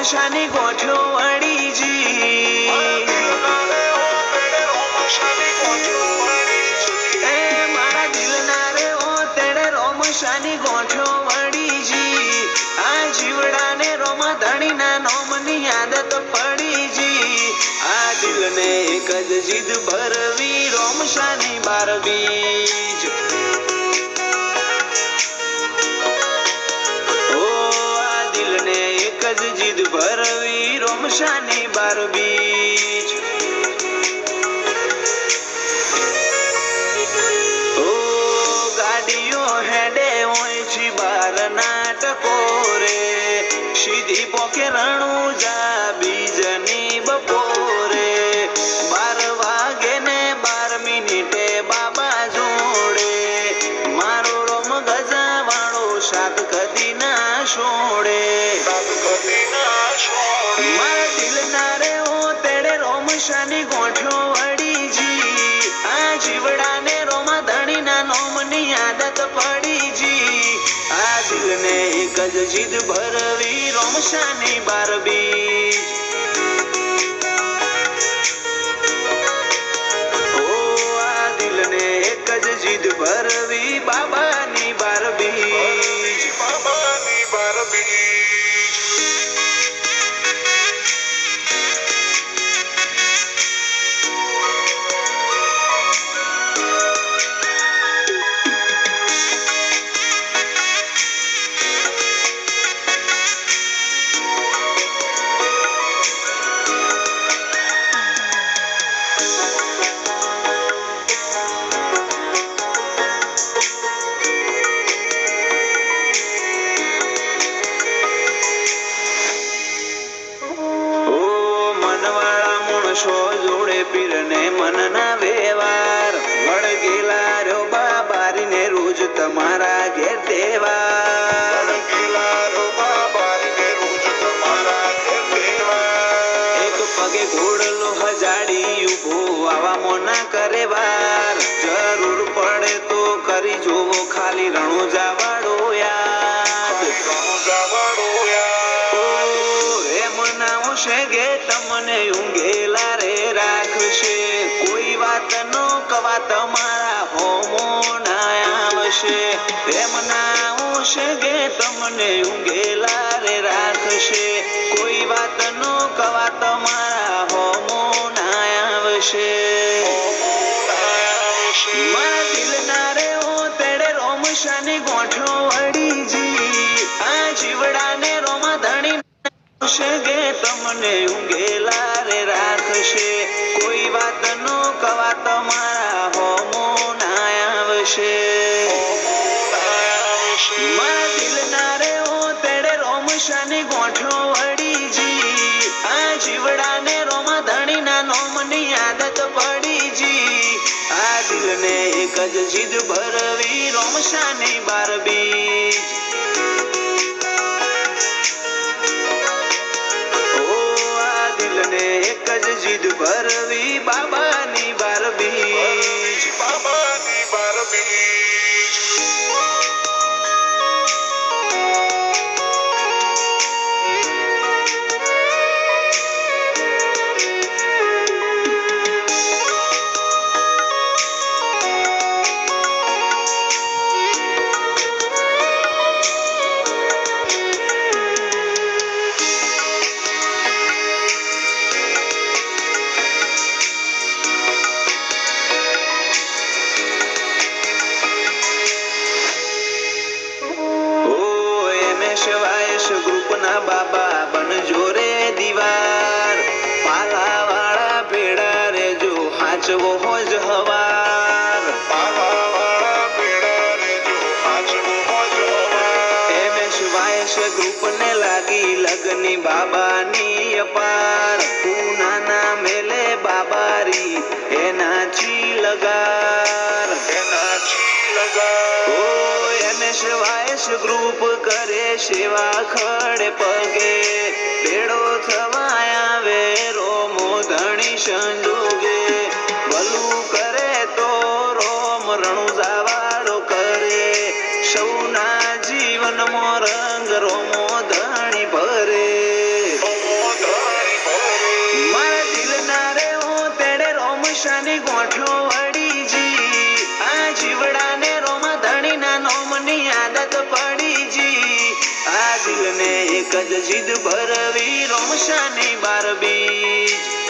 રોમશાની ગોઠ્યો વળીજી એ મારા દિલના રે ઓ તેડે રોમશાની ગોઠ્યો વળીજી આ જીવડાને રોમા ધણીના નોમની આદત પડીજી આ દિલને એક જ જીદ ભરવી રોમશાની બાર બીજ જીદ ભરવી રોમશાની બાર બીજ ઓ ગાડીઓ હેડે હોય છે બાર નાટકો રે સીધી પોકે રણુજા બીજની બપોરે 12 વાગે ને 12 મિનિટે બાબા જોડે મારો રોમ ગજાવાળો સાત કદી ના છોડે મારા દિલના રે ઓ તેડે રોમશાની ગોઠ્યો વળીજી આ જીવડાને રોમા ધણીના નોમની આદત પડીજી આ દિલને એક જ જીદ ભરવી રોમશાની બાર બીજ ઓ આ દિલને એક જ જીદ ભરવી બાબાની બાર બીજ બાબાની બાર બીજ જોડે પીરને મનના વ્યવહાર વળગેલા રહ્યો બાબારીને રોજ તમારા ઘેર તહેવાર એક પગે ઘોડલો હજાડી ઉભો આવા મોના કરે વાર જરૂર પડે તો કરી જોવો ખાલી રણુજા વાળો યાદ એમ નામ છે ગે તમને ઊંઘેલા રે રાખશે કોઈ વાત નો કવા તમારા હોમો ના આવશે એમ નામ છે ગે તમને ઊંઘેલા રે રાખશે કોઈ વાત નો કવા તમારા હોમો ના આવશે મારા દિલના રે ઓ તેડે રોમશાની ગોઠ્યો વળીજી આ જીવડાને રોમા ધણી ગે તમને ઊંઘેલા રે રાખશે કોઈ વાત નો કવા તમારા હોમો ના આવશે મારા દિલના રે ઓ તેડે રોમશાની ગોઠ્યો વળીજી આ જીવડાને રોમા ધણીના નોમની આદત પડીજી આ દિલને એક જ જીદ ભરવી રોમશાની બાર બીજ એક જ જીદ ભરવી બાબાની બાર બીજ બાબાની બાર બીજ ગ્રુપના બાબા બનજો રે દીવાર પાલા વાળા ભેડા રે જો હાચવો હોજ હવાર પાલા વાળા ભેડા રે જો હાચવો હોજ હવાર એમએસ વાયસ ગ્રુપને લાગી લગની બાબાની અપાર પૂનાના મેલે બાબારી એનાથી લગાર ઓ એમએસ વાયસ ગ્રુપ કરે સેવા ખડે પગે ભેડો થવા આવે રોમો ધણી સંજોગે ભલું કરે તો રોમ રણુજા વાળો કરે સૌના જીવનમાં રંગ રોમો ધણી ભરે મારા દિલને એક જ જીદ ભરવી રોમશાની 12 બીજ